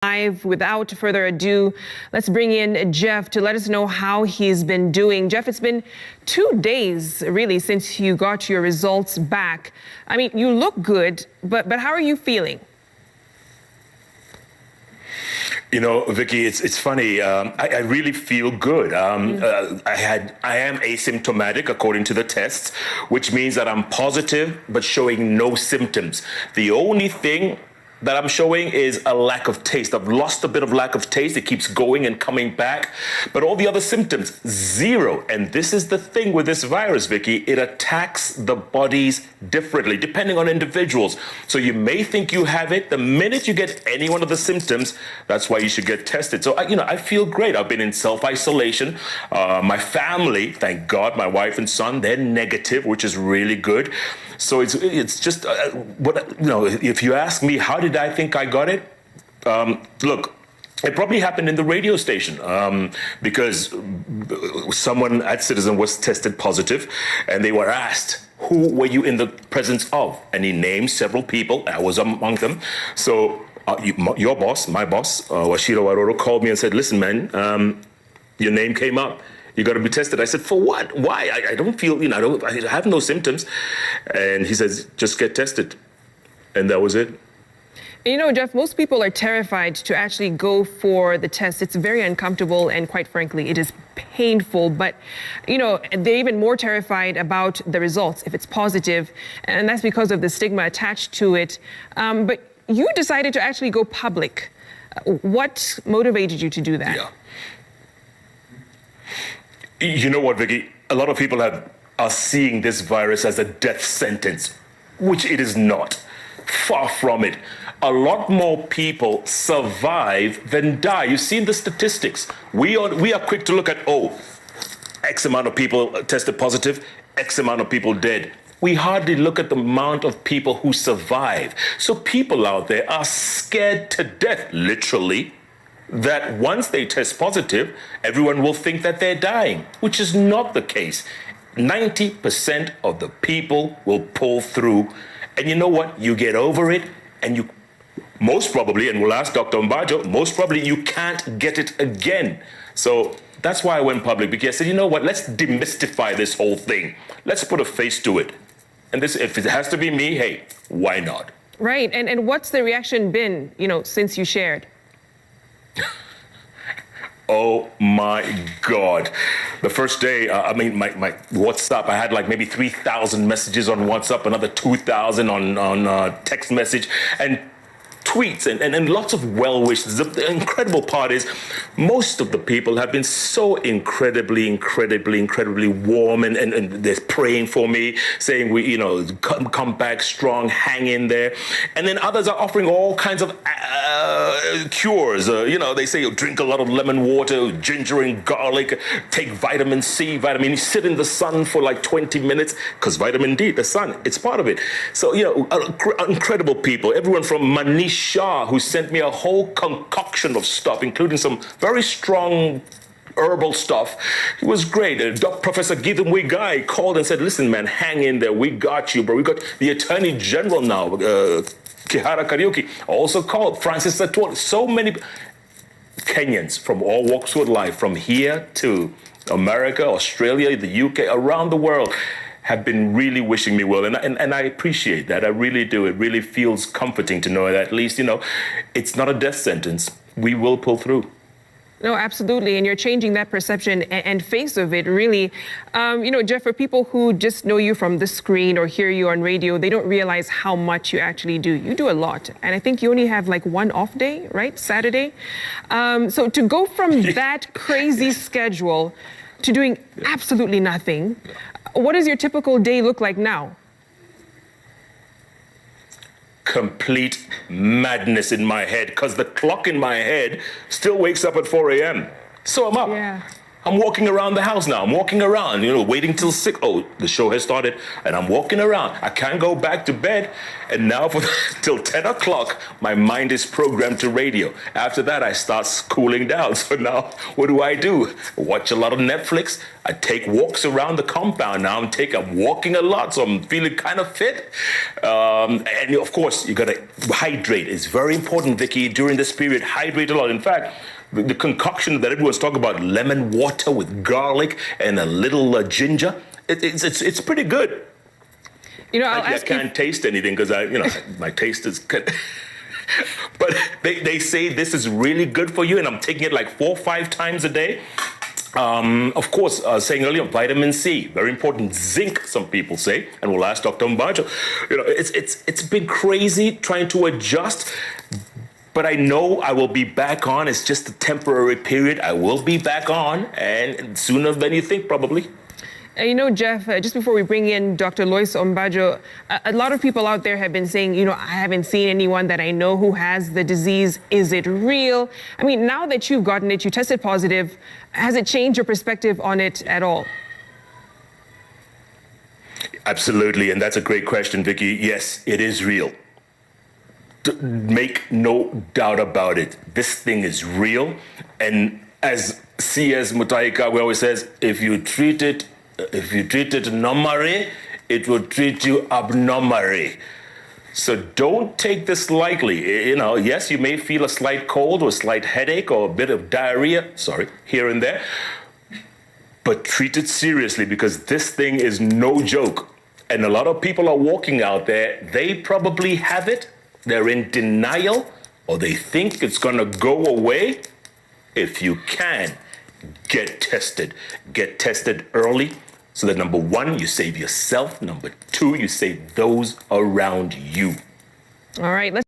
Live. Without further ado, let's bring in Jeff to let us know how he's been doing. Jeff, it's been 2 days really since you got your results back. I mean, you look good, but how are you feeling? You know, Vicky, it's funny. I really feel good. I am asymptomatic according to the tests, which means that I'm positive but showing no symptoms. The only thing that I'm showing is a lack of taste. I've lost a bit of lack of taste. It keeps going and coming back. But all the other symptoms, zero. And this is the thing with this virus, Vicky. It attacks the bodies differently, depending on individuals. So you may think you have it. The minute you get any one of the symptoms, that's why you should get tested. So, I feel great. I've been in self-isolation. My family, thank God, my wife and son, they're negative, which is really good. So it's just, if you ask me, how did I think I got it? Look, it probably happened in the radio station because someone at Citizen was tested positive and they were asked, who were you in the presence of? And he named several people. I was among them. So your boss, my boss, Washiro Waroro, called me and said, listen, man, your name came up. You got to be tested. I said, for what? Why? I don't feel, I have no symptoms. And he says, just get tested. And that was it. You know, Jeff, most people are terrified to actually go for the test. It's very uncomfortable and quite frankly, it is painful. But, they're even more terrified about the results if it's positive. And that's because of the stigma attached to it. But you decided to actually go public. What motivated you to do that? Yeah. You know what, Vicky? A lot of people are seeing this virus as a death sentence, which it is not. Far from it. A lot more people survive than die. You've seen the statistics. We are quick to look at, X amount of people tested positive, X amount of people dead. We hardly look at the amount of people who survive. So people out there are scared to death, literally, that once they test positive, everyone will think that they're dying, which is not the case. 90% of the people will pull through. And you know what? You get over it, and you most probably, and we'll ask Dr. Mbajo, most probably you can't get it again. So that's why I went public, because I said, you know what? Let's demystify this whole thing. Let's put a face to it. And this, if it has to be me, hey, why not? Right. And what's the reaction been, since you shared? Oh my God. The first day, my WhatsApp, I had like maybe 3,000 messages on WhatsApp, another 2,000 on text message, and tweets and lots of well wishes. The incredible part is most of the people have been so incredibly warm and they're praying for me, saying come back strong, hang in there. And then others are offering all kinds of cures. They say drink a lot of lemon water, ginger and garlic, take vitamin C, sit in the sun for like 20 minutes, because vitamin D, the sun, it's part of it. So, incredible people, everyone from Manish Shah, who sent me a whole concoction of stuff, including some very strong herbal stuff. It was great. Professor Githem Wigai called and said, listen, man, hang in there. We got you, bro. We got the Attorney General now, Kihara Kariuki, also called Francis Atwoli. So many Kenyans from all walks of life, from here to America, Australia, the UK, around the world, have been really wishing me well. And I appreciate that. I really do. It really feels comforting to know that at least, it's not a death sentence. We will pull through. No, absolutely. And you're changing that perception and face of it, really. Jeff, for people who just know you from the screen or hear you on radio, they don't realize how much you actually do. You do a lot. And I think you only have like one off day, right? Saturday. So to go from that crazy schedule to doing absolutely nothing, what does your typical day look like now? Complete madness in my head, because the clock in my head still wakes up at 4 a.m. So I'm up. Yeah. I'm walking around the house now. I'm walking around, waiting till 6. Oh, the show has started, and I'm walking around. I can't go back to bed. And now till 10 o'clock, my mind is programmed to radio. After that, I start cooling down. So now, what do? Watch a lot of Netflix. I take walks around the compound. Now I'm walking a lot, so I'm feeling kind of fit. And of course, you got to hydrate. It's very important, Vicky, during this period. Hydrate a lot. In fact, the concoction that everyone's talking about, lemon water with garlic and a little ginger, it's pretty good. I can't taste anything because my taste is good. But they say this is really good for you, and I'm taking it like 4 or 5 times a day. Of course, saying earlier, vitamin C, very important. Zinc, some people say, and we'll ask Dr. Mbajo. It's been crazy trying to adjust. But I know I will be back on. It's just a temporary period. I will be back on, and sooner than you think, probably. Jeff, just before we bring in Dr. Lois Ombajo, a lot of people out there have been saying, I haven't seen anyone that I know who has the disease. Is it real? I mean, now that you've gotten it, you tested positive, has it changed your perspective on it at all? Absolutely, and that's a great question, Vicky. Yes, it is real. Make no doubt about it. This thing is real. And as C.S. Mutaika always says, if you treat it normally, it will treat you abnormally. So don't take this lightly. Yes, you may feel a slight cold or a slight headache or a bit of diarrhea, here and there. But treat it seriously, because this thing is no joke. And a lot of people are walking out there, they probably have it. They're in denial, or they think it's going to go away. If you can, get tested. Get tested early so that, number 1, you save yourself. Number 2, you save those around you. All right.